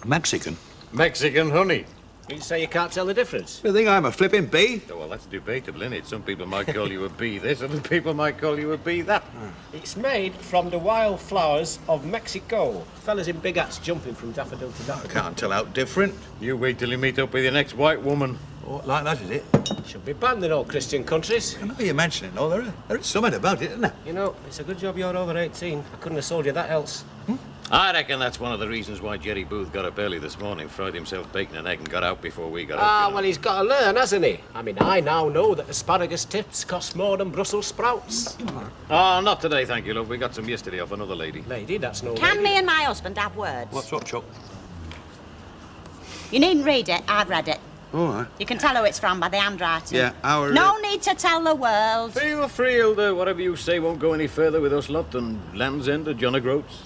Mexican? Mexican honey. You say you can't tell the difference? You think I'm a flipping bee? Oh, well, that's debatable, isn't it? Some people might call you a bee this, other people might call you a bee that. It's made from the wild flowers of Mexico. Fellas in big hats jumping from daffodil to I daffodil. can't tell out different. You wait till you meet up with your next white woman. Oh, like that, is it? Should be banned in all Christian countries. I know you mention it, no, there is something about it, isn't there? You know, it's a good job you're over 18. I couldn't have sold you that else. I reckon that's one of the reasons why Jerry Booth got up early this morning, fried himself bacon and egg and got out before we got up. Ah, you know. well, he's got to learn, hasn't he? I mean, I now know that asparagus tips cost more than Brussels sprouts. Oh, not today, thank you, love. We got some yesterday off another lady. Lady, that's no Can lady. me and my husband have words? What's up, Chuck? You needn't read it. I've read it. All right. You can tell who it's from by the handwriting. Yeah, our... No need to tell the world. Feel free, Hilda. Whatever you say won't go any further with us lot than Land's End or John O'Groats.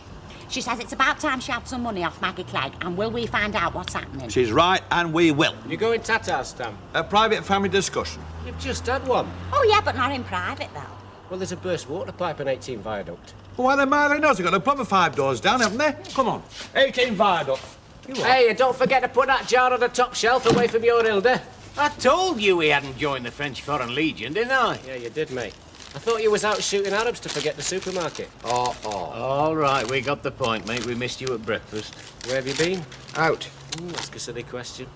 She says it's about time she had some money off Maggie Clegg, and will we find out what's happening? She's right, and we will. You going Tatars, Stam? A private family discussion. You've just had one. Oh, yeah, but not in private, though. Well, there's a burst water pipe in 18 Viaduct. Why, the Marley knows they've got a proper 5 doors down, haven't they? Come on. 18 Viaduct. Hey, don't forget to put that jar on the top shelf away from your Hilda. I told you he hadn't joined the French Foreign Legion, didn't I? Yeah, you did, mate. I thought you was out shooting Arabs to forget the supermarket. All right, we got the point, mate. We missed you at breakfast. Where have you been? Out. Ask a silly question.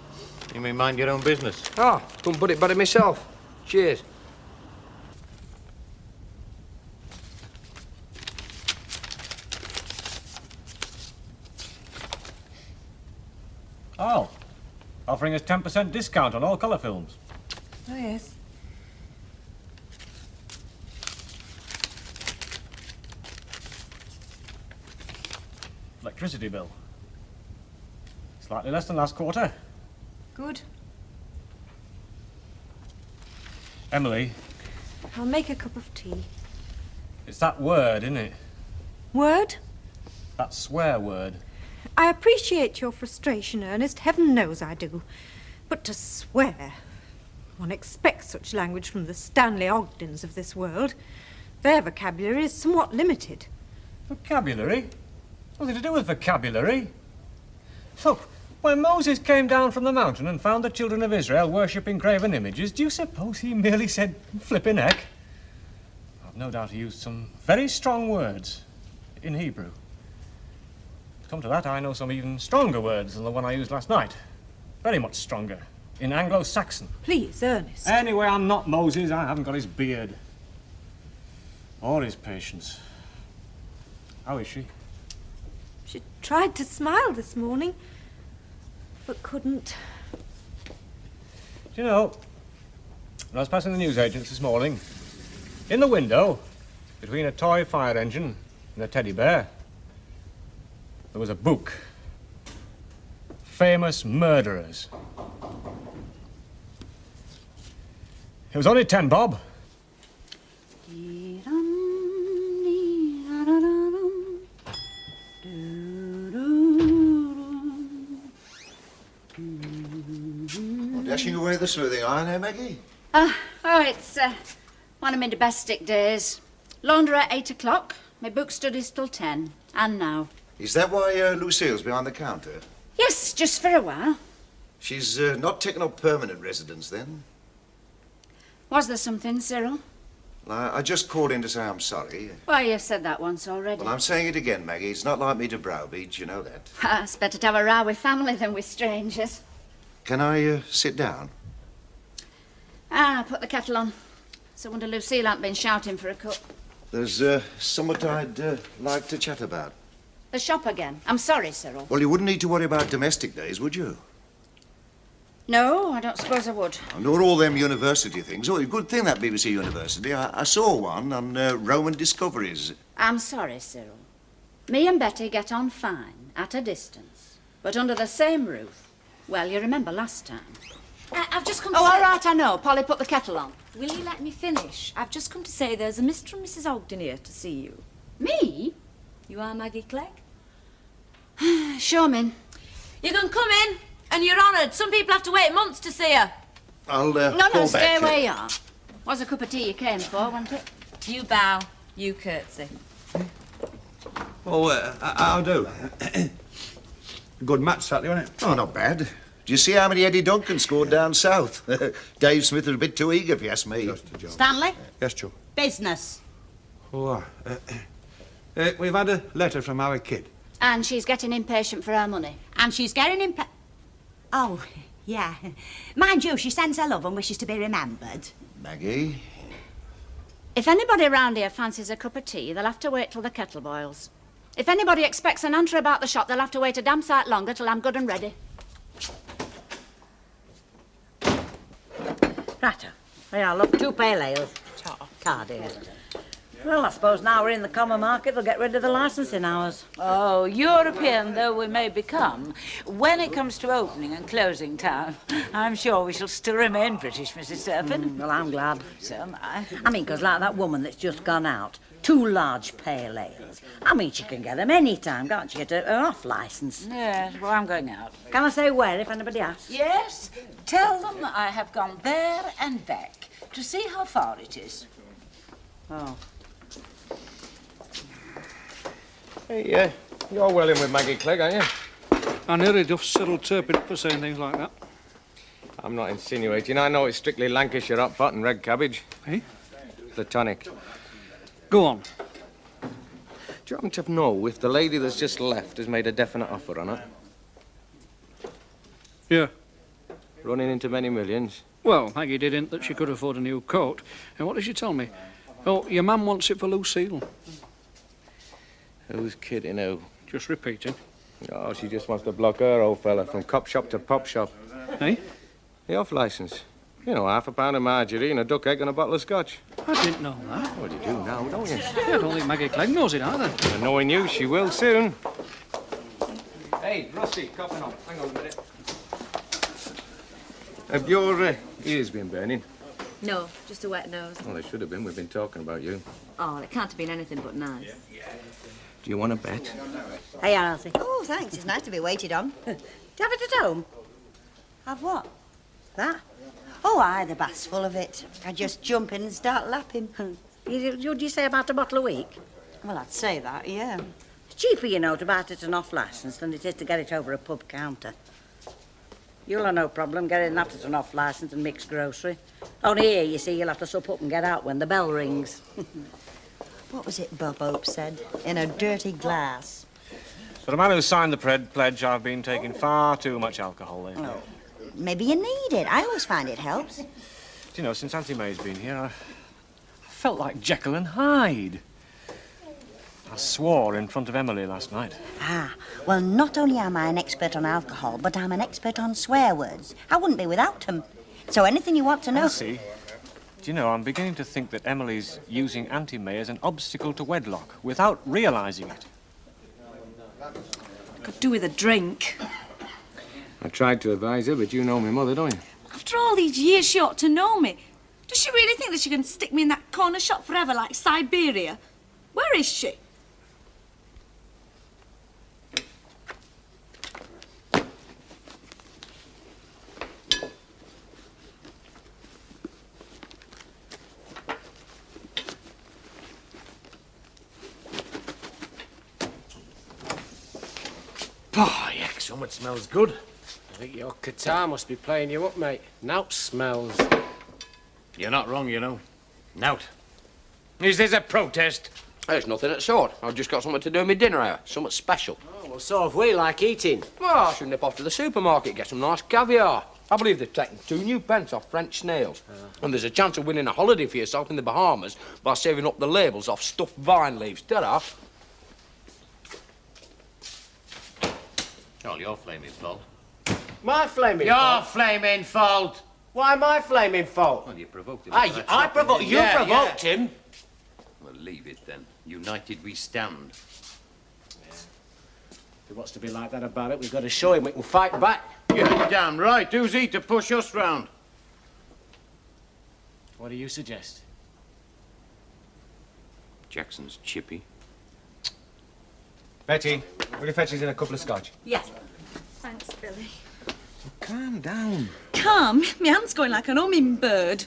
You may mind your own business. Oh, couldn't put it better myself. Cheers. Oh, offering us 10% discount on all colour films. Oh, yes. Electricity bill. Slightly less than last quarter. Good. Emily, I'll make a cup of tea. it's that word, isn't it? Word? That swear word. I appreciate your frustration, Ernest. Heaven knows I do. But to swear... One expects such language from the Stanley Ogdens of this world. Their vocabulary is somewhat limited. Vocabulary? Nothing to do with vocabulary. Look, when Moses came down from the mountain and found the children of Israel worshipping graven images, do you suppose he merely said flippin' heck? I've no doubt he used some very strong words in Hebrew. Come to that, I know some even stronger words than the one I used last night. Very much stronger. In Anglo-Saxon. Please, Ernest. Anyway, I'm not Moses. I haven't got his beard. Or his patience. How is she? She tried to smile this morning, but couldn't. Do you know, when I was passing the newsagents this morning, in the window, between a toy fire engine and a teddy bear, there was a book. Famous Murderers. It was only 10 bob. Dashing away the smoothing iron, eh, Maggie? It's one of my domestic days. Laundry at 8 o'clock. My book study's till 10. And now. Is that why Lucille's behind the counter? Yes, just for a while. She's not taken up permanent residence, then? Was there something, Cyril? I just called in to say I'm sorry. Well, you've said that once already. Well, I'm saying it again, Maggie. It's not like me to browbeat, you know that. It's better to have a row with family than with strangers. Can I sit down? Put the kettle on. So wonder Lucille hasn't been shouting for a cup. There's somewhat I'd like to chat about. The shop again. I'm sorry, Cyril. Well, you wouldn't need to worry about domestic days, would you? No, I don't suppose I would. Nor all them university things. Oh, a good thing, that BBC University. I saw one on Roman discoveries. I'm sorry, Cyril. Me and Betty get on fine, at a distance. But under the same roof. Well, you remember last time. I've just come to Oh, say... all right, I know. Polly, put the kettle on. Will you let me finish? I've just come to say there's a Mr. and Mrs. Ogden here to see you. Me? You are Maggie Clegg? Show me in. You can come in, and you're honoured. Some people have to wait months to see her. I'll No, call stay back. where you are. Was a cup of tea you came for, wasn't it? You bow, you curtsy. Oh, I'll do. Good match, Saturday, wasn't it? Oh, not bad. Do you see how many Eddie Duncan scored down south? Dave Smith was a bit too eager, if you ask me. Just a joke. Stanley? Yes, Joe. Business. Oh, we've had a letter from our kid. And she's getting impatient for her money. And she's getting Oh, yeah. Mind you, she sends her love and wishes to be remembered. Maggie? If anybody round here fancies a cup of tea, they'll have to wait till the kettle boils. If anybody expects an answer about the shop, they'll have to wait a damn sight longer till I'm good and ready. Righto. Yeah, I'll have 2 pale ales. Card here. Well, I suppose now we're in the common market, they'll get rid of the licensing hours. Oh, European though we may become, when it comes to opening and closing time, I'm sure we shall still remain British, Mrs. Turpin. Well, I'm glad. So am I. I mean, 'cause like that woman that's just gone out, 2 large pale ales. I mean, she can get them any time, can't she? Get an off licence. Yes, well, I'm going out. Can I say where, if anybody asks? Yes, tell them I have gone there and back to see how far it is. Oh. Hey, you're well in with Maggie Clegg, aren't you? I nearly duffed Cyril Turpin up for saying things like that. I'm not insinuating. I know it's strictly Lancashire hot pot and red cabbage. Eh? Platonic. Go on. Do you happen to know if the lady that's just left has made a definite offer on it? Yeah. Running into many millions? Well, Maggie did hint that she could afford a new coat. And what did she tell me? Oh, your mum wants it for Lucille. Who's kidding who? Just repeating. Oh, she just wants to block her old fella from cop shop to pop shop. Eh? The off licence. You know, £half a pound of margarine, a duck egg and a bottle of scotch. I didn't know that. Well, you do now, don't you? Yeah, I don't think Maggie Clegg knows it either. And knowing you, she will soon. Hey, Rusty, copping on. Hang on a minute. Have your ears been burning? No, just a wet nose. Well, they should have been. We've been talking about you. Oh, it can't have been anything but nice. Do you want to bet? Hey, Auntie. Oh, thanks. It's nice to be waited on. Do you have it at home? Have what? That? Oh, aye, the bath's full of it. I just jump in and start lapping. Would you say about a bottle a week? Well, I'd say that, yeah. It's cheaper, you know, to buy it at an off licence than it is to get it over a pub counter. You'll have no problem getting that at an off licence and mixed grocery. Only here, you see, you'll have to sup up and get out when the bell rings. What was it Bob Hope said? In a dirty glass. For the man who signed the pledge, I've been taking far too much alcohol lately. Oh, maybe you need it. I always find it helps. Do you know, since Auntie May's been here, I felt like Jekyll and Hyde. I swore in front of Emily last night. Ah, well, not only am I an expert on alcohol, but I'm an expert on swear words. I wouldn't be without them. So anything you want to know... Elsie, do you know, I'm beginning to think that Emily's using Auntie May as an obstacle to wedlock without realising it. Could do with a drink. I tried to advise her, but you know my mother, don't you? After all these years, she ought to know me. Does she really think that she can stick me in that corner shop forever like Siberia? Where is she? Oh, yeah, something smells good. I think your catarrh must be playing you up, mate. Nout smells. You're not wrong, you know. Nout. Is this a protest? There's nothing at sort. I've just got something to do with my dinner hour. Something special. Oh, well, so have we, like eating. Well, I should nip off to the supermarket, get some nice caviar. I believe they've taken 2 new pence off French snails. And there's a chance of winning a holiday for yourself in the Bahamas by saving up the labels off stuffed vine leaves. Ta-ra. All your flaming fault. My flaming Your fault? flaming fault. Why my flaming fault? Well, you provoked him. I provoked... You provoked him. Well, leave it then. United we stand. If he wants to be like that about it, we've got to show him we can fight back. You're damn right. Who's he to push us round? What do you suggest? Jackson's chippy. Betty, will you fetch us in a couple of scotch? Yes. Thanks, Billy. Calm down. Calm? My hand's going like an hummingbird.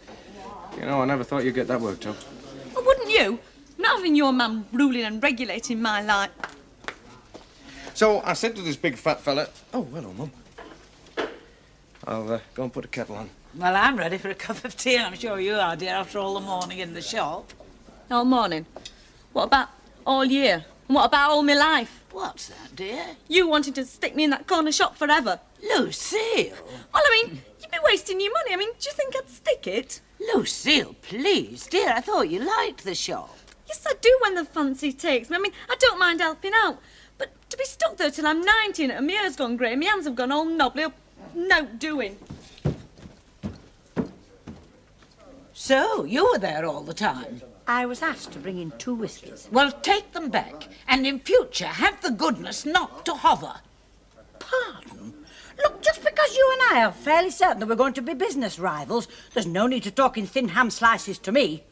You know, I never thought you'd get that worked up. Well, wouldn't you? Not having your man ruling and regulating my life. So I said to this big fat fella, oh, hello, Mum. I'll go and put a kettle on. Well, I'm ready for a cup of tea, and I'm sure you are, dear, after all the morning in the shop. All morning? What about all year? And what about all my life? What's that, dear? You wanted to stick me in that corner shop forever. Lucille! Well, I mean, you'd be wasting your money. I mean, do you think I'd stick it? Lucille, please, dear, I thought you liked the shop. Yes, I do when the fancy takes me. I mean, I don't mind helping out. But to be stuck there till I'm 19 and my hair's gone grey, my hands have gone all knobbly up, no doing. So, you were there all the time? I was asked to bring in 2 whiskies. Well, take them back, and in future have the goodness not to hover. Pardon? Look, just because you and I are fairly certain that we're going to be business rivals, there's no need to talk in thin ham slices to me.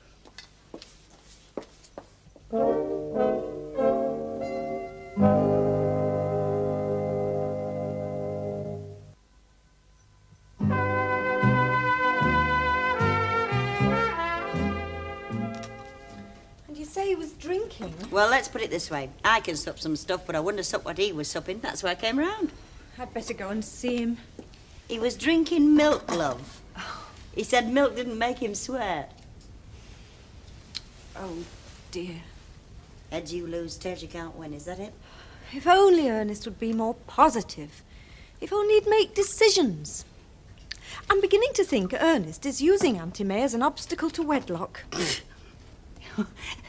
Say he was drinking. Well, let's put it this way. I can sup some stuff, but I wouldn't have supped what he was supping. That's why I came round. I'd better go and see him. He was drinking milk, love. He said milk didn't make him swear. Oh, dear. Heads you lose, tails you can't win, is that it? If only Ernest would be more positive. If only he'd make decisions. I'm beginning to think Ernest is using Auntie May as an obstacle to wedlock.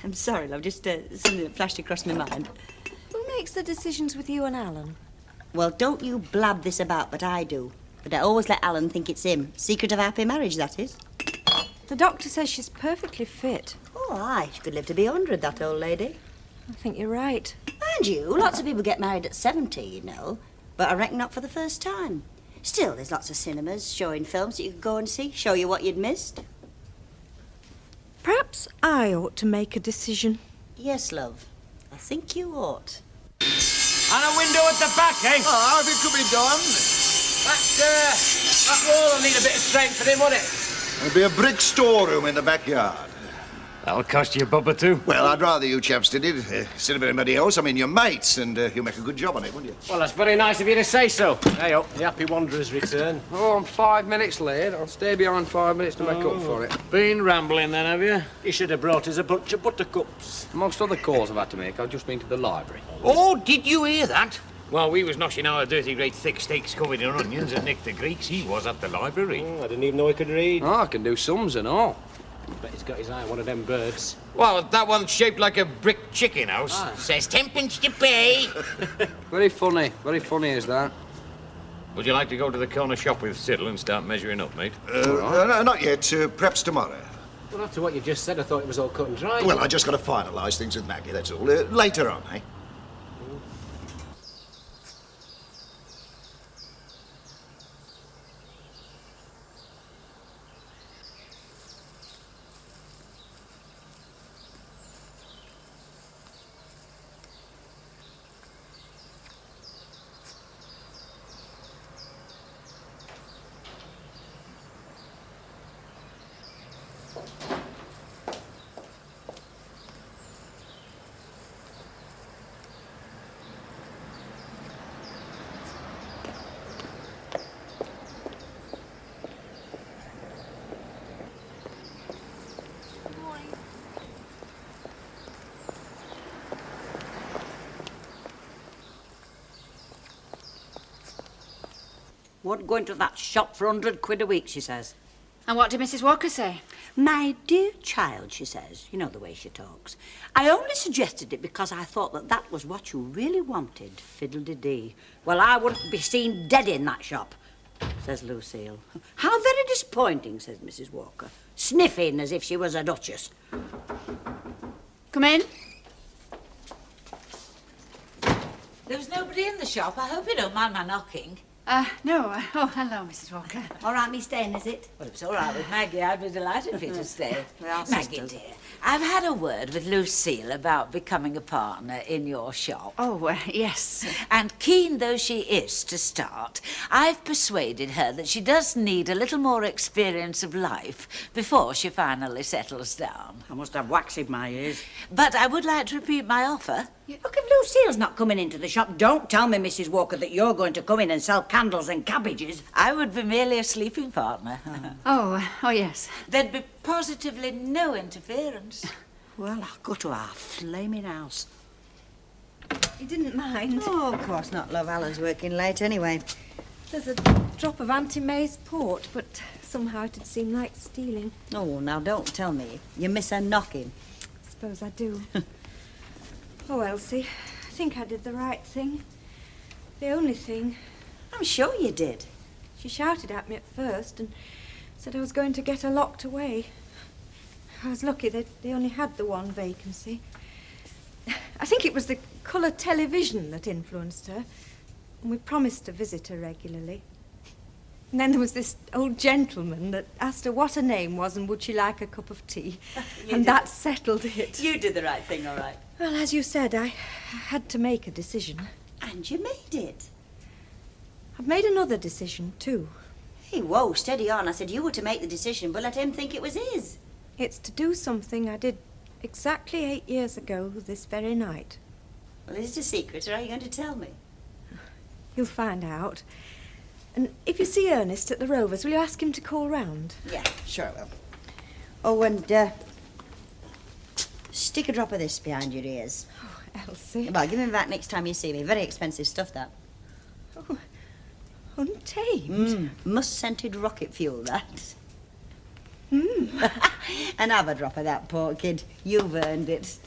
I'm sorry, love, just something that flashed across my mind. Who makes the decisions with you and Alan? Well, don't you blab this about, but I do. But I always let Alan think it's him. Secret of happy marriage, that is. The doctor says she's perfectly fit. Oh, aye, she could live to be 100, that old lady. I think you're right. Mind you, lots of people get married at 70, you know. But I reckon not for the first time. Still, there's lots of cinemas showing films that you could go and see, show you what you'd missed. Perhaps I ought to make a decision. Yes, love. I think you ought. And a window at the back, eh? Oh, if it could be done. That wall will need a bit of strengthening, won't it? There'll be a brick storeroom in the backyard. That'll cost you a bob or two. Well, I'd rather you chaps did it instead of anybody else. I mean, you're mates, and you'll make a good job on it, wouldn't you? Well, that's very nice of you to say so. Hey, up, the happy wanderers return. Oh, I'm 5 minutes late. I'll stay behind 5 minutes to make up for it. Been rambling then, have you? You should have brought us a bunch of buttercups. Amongst other calls I've had to make, I've just been to the library. Oh, did you hear that? Well, we was noshing our dirty great thick steaks covered in onions and Nick the Greeks. He was at the library. Oh, I didn't even know he could read. Oh, I can do sums and all. Bet he's got his eye on one of them birds. Well, that one's shaped like a brick chicken house. Says 10p to pay. Very funny is that. Would you like to go to the corner shop with Cyril and start measuring up, mate? No, not yet. Perhaps tomorrow. Well, after what you just said, I thought it was all cut and dry. Well, I just got to finalise things with Maggie, that's all. Later on, eh? Won't go into that shop for 100 quid a week, she says. And what did Mrs. Walker say? My dear child, she says, you know the way she talks. I only suggested it because I thought that that was what you really wanted, fiddle-de-dee. Well, I wouldn't be seen dead in that shop, says Lucille. How very disappointing, says Mrs. Walker, sniffing as if she was a duchess. Come in. There was nobody in the shop. I hope you don't mind my knocking. No. Oh, hello, Mrs. Walker. All right, me staying, is it? Well, it's all right with Maggie. I'd be delighted for you to stay. We are Maggie, sisters. dear, I've had a word with Lucille about becoming a partner in your shop. Oh, yes. And keen though she is to start, I've persuaded her that she does need a little more experience of life before she finally settles down. I must have wax in my ears. But I would like to repeat my offer. Look, if Lucille's not coming into the shop, don't tell me, Mrs. Walker, that you're going to come in and sell candles and cabbages. I would be merely a sleeping partner. Oh, yes. There'd be positively no interference. Well, I'll go to our flaming house. You didn't mind? Oh, of course not, love. Alan's working late anyway. There's a drop of Auntie May's port, but somehow it'd seem like stealing. Oh, now don't tell me. You miss her knocking. Suppose I do. Oh, Elsie, I think I did the right thing. The only thing. I'm sure you did. She shouted at me at first and said I was going to get her locked away. I was lucky that they only had the one vacancy. I think it was the colour television that influenced her, and we promised to visit her regularly. And then there was this old gentleman that asked her what her name was and would she like a cup of tea. And that settled it. You did the right thing, all right. Well, as you said, I had to make a decision. And you made it. I've made another decision, too. Hey, whoa, steady on. I said you were to make the decision, but let him think it was his. It's to do something I did exactly 8 years ago this very night. Well, is it a secret, or are you going to tell me? You'll find out. And if you see Ernest at the Rovers, will you ask him to call round? Yeah, sure I will. Oh, and, stick a drop of this behind your ears. Oh, Elsie. Well, give him that next time you see me. Very expensive stuff, that. Oh, untamed. Must-scented rocket fuel, that. Mm. And have a drop of that, poor kid. You've earned it.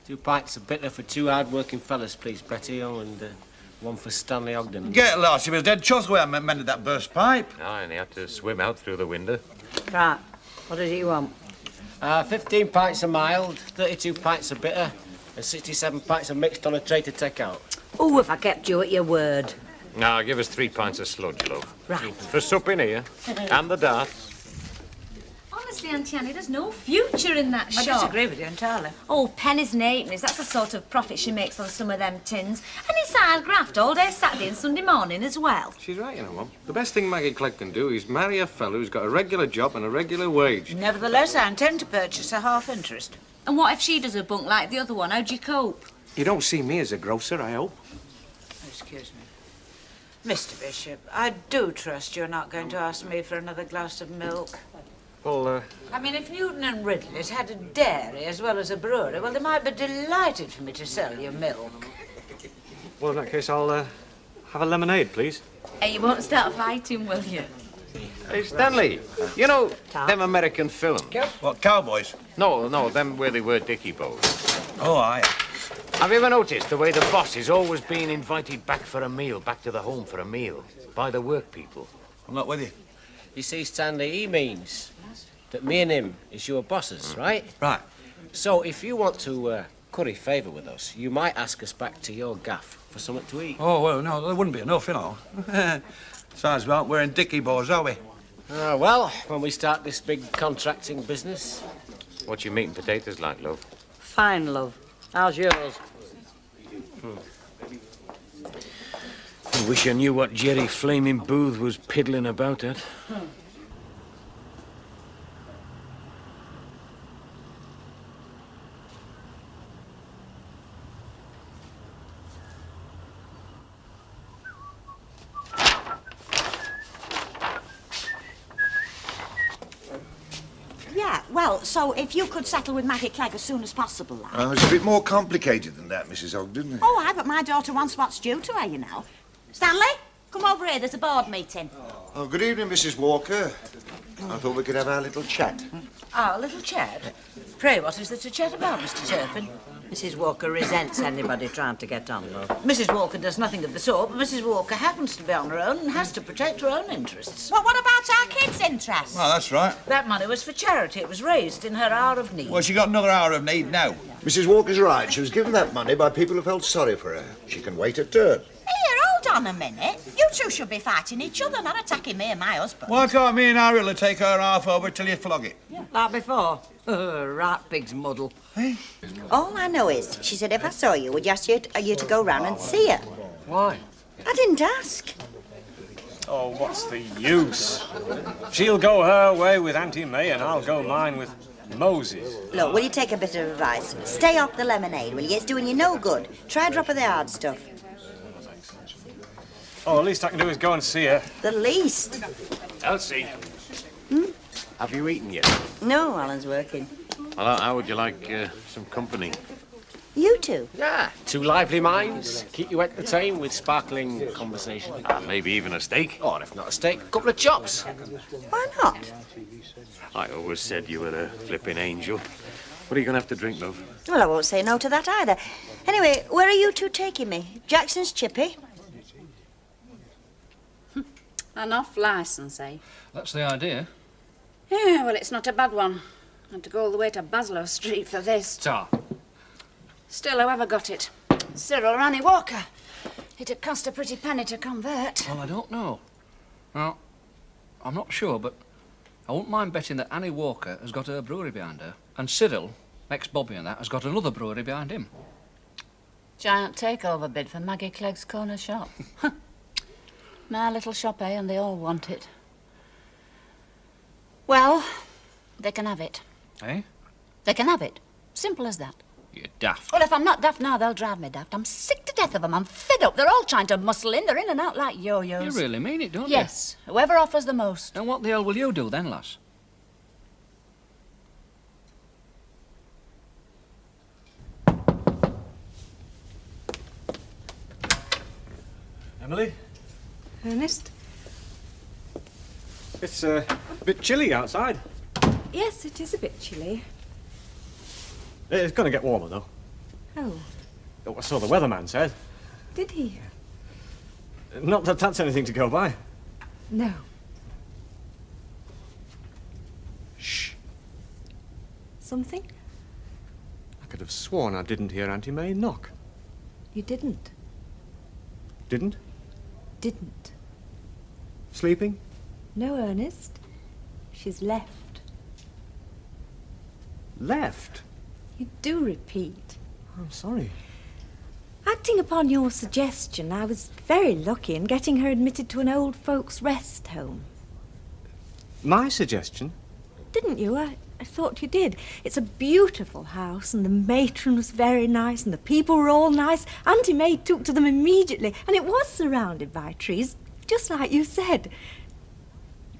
2 pints of bitter for 2 hard-working fellas, please, Betty. Oh, and one for Stanley Ogden. Get lost. He was dead chuffed when I mended that burst pipe. Ah, and he had to swim out through the window. Right. What does he want? 15 pints of mild, 32 pints of bitter, and 67 pints of mixed on a tray to take out. Oh, if I kept you at your word. Now, give us 3 pints of sludge, love. Right. For sup in here. And the darts. Honestly, Auntie Annie, there's no future in that I shop. disagree with you entirely. Oh, pennies and halfpennies, that's the sort of profit she makes on some of them tins. And it's hard graft all day Saturday and Sunday morning as well. She's right, you know, Mum. The best thing Maggie Clegg can do is marry a fellow who's got a regular job and a regular wage. Nevertheless, I intend to purchase a half interest. And what if she does a bunk like the other one? How'd you cope? You don't see me as a grocer, I hope. Excuse me. Mr. Bishop, I do trust you're not going to ask me for another glass of milk. Well, I mean, if Newton and Ridley's had a dairy as well as a brewery, well, they might be delighted for me to sell you milk. Well, in that case, I'll have a lemonade, please. Hey, you won't start fighting, will you? Hey, Stanley, you know them American films? What, cowboys? No, them where they wear dicky bows. Oh, aye. Have you ever noticed the way the boss is always being invited back for a meal, back to the home for a meal, by the work people? I'm not with you. You see, Stanley, he means that me and him is your bosses, right? Right. So if you want to curry favour with us, you might ask us back to your gaff for something to eat. Oh, well, no, there wouldn't be enough, you know. Besides, we aren't wearing dicky bows, are we? Well, when we start this big contracting business. What's your meat and potatoes like, love? Fine, love. How's yours? I wish I knew what Jerry Flaming Booth was piddling about at. Yeah, well, so if you could settle with Maggie Clegg as soon as possible, lad. It's a bit more complicated than that, Mrs. Ogden. Oh, aye, but my daughter wants what's due to her, you know. Stanley, come over here. There's a board meeting. Oh, good evening, Mrs. Walker. I thought we could have our little chat. Ah, a little chat? Pray, what is there to chat about, Mr. Turpin? Mrs. Walker resents anybody trying to get on, love. Mrs. Walker does nothing of the sort, but Mrs. Walker happens to be on her own and has to protect her own interests. Well, what about our kids' interests? Well, that's right. That money was for charity. It was raised in her hour of need. Well, she got another hour of need now. Mrs. Walker's right. She was given that money by people who felt sorry for her. She can wait her turn. Here, hold on a minute. You two should be fighting each other, not attacking me and my husband. Why can't me and Harry'll take her half over till you flog it? Like before. Right pig's muddle. All I know is, she said if I saw you, would you ask you to go round and see her? Why? I didn't ask. Oh, what's the use? She'll go her way with Auntie May and I'll go mine with Moses. Look, will you take a bit of advice? Stay off the lemonade, will you? It's doing you no good. Try a drop of the hard stuff. Oh, the least I can do is go and see her. The least? Elsie. Have you eaten yet? No, Alan's working. Well, how would you like some company? You two? Yeah, two lively minds. Keep you entertained with sparkling conversation. Maybe even a steak. Or if not a steak, a couple of chops. Why not? I always said you were a flipping angel. What are you going to have to drink, love? Well, I won't say no to that either. Anyway, where are you two taking me? Jackson's Chippy? An off licence, eh? That's the idea. Yeah, well, it's not a bad one. I had to go all the way to Baslow Street for this. Ta. Still, whoever got it? Cyril or Annie Walker. It'd cost a pretty penny to convert. Well, I don't know. Well, I'm not sure, but I wouldn't mind betting that Annie Walker has got her brewery behind her, and Cyril, ex-Bobby and that, has got another brewery behind him. Giant takeover bid for Maggie Clegg's corner shop. My little shop, eh? And they all want it. Well, they can have it. Eh? They can have it. Simple as that. You're daft. Well, if I'm not daft now, they'll drive me daft. I'm sick to death of them. I'm fed up. They're all trying to muscle in. They're in and out like yo-yos. You really mean it, don't you? Yes. Whoever offers the most. And what the hell will you do then, lass? Emily? Ernest? It's a bit chilly outside. Yes, it is a bit chilly. It's going to get warmer, though. Oh, So the weatherman said. did he? Not that that's anything to go by. No. Shh. Something? I could have sworn I didn't hear Auntie May knock. You didn't. Didn't? Didn't. Sleeping? No, Ernest. She's left. Left? You do repeat. I'm sorry. Acting upon your suggestion, I was very lucky in getting her admitted to an old folks' rest home. My suggestion? Didn't you? I thought you did. It's a beautiful house, and the matron was very nice, and the people were all nice. Auntie May took to them immediately, and it was surrounded by trees, just like you said.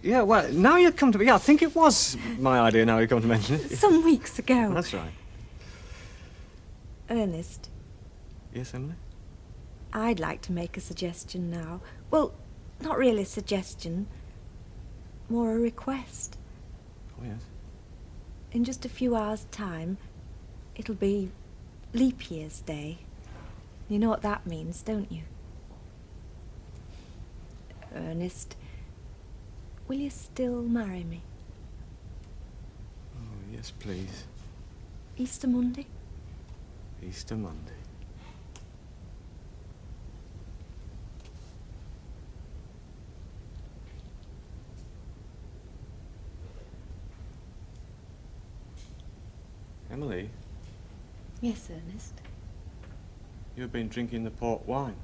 Yeah, well, now you come to me. Yeah, I think it was my idea now you come to mention it. Some weeks ago. That's right. Ernest, Yes, Emily? I'd like to make a suggestion now. Well, not really a suggestion, more a request. Oh, yes. In just a few hours' time, it'll be Leap Year's Day. You know what that means, don't you? Ernest, will you still marry me? Oh, yes, please. Easter Monday? Easter Monday. Emily, Yes, Ernest. you've been drinking the port wine.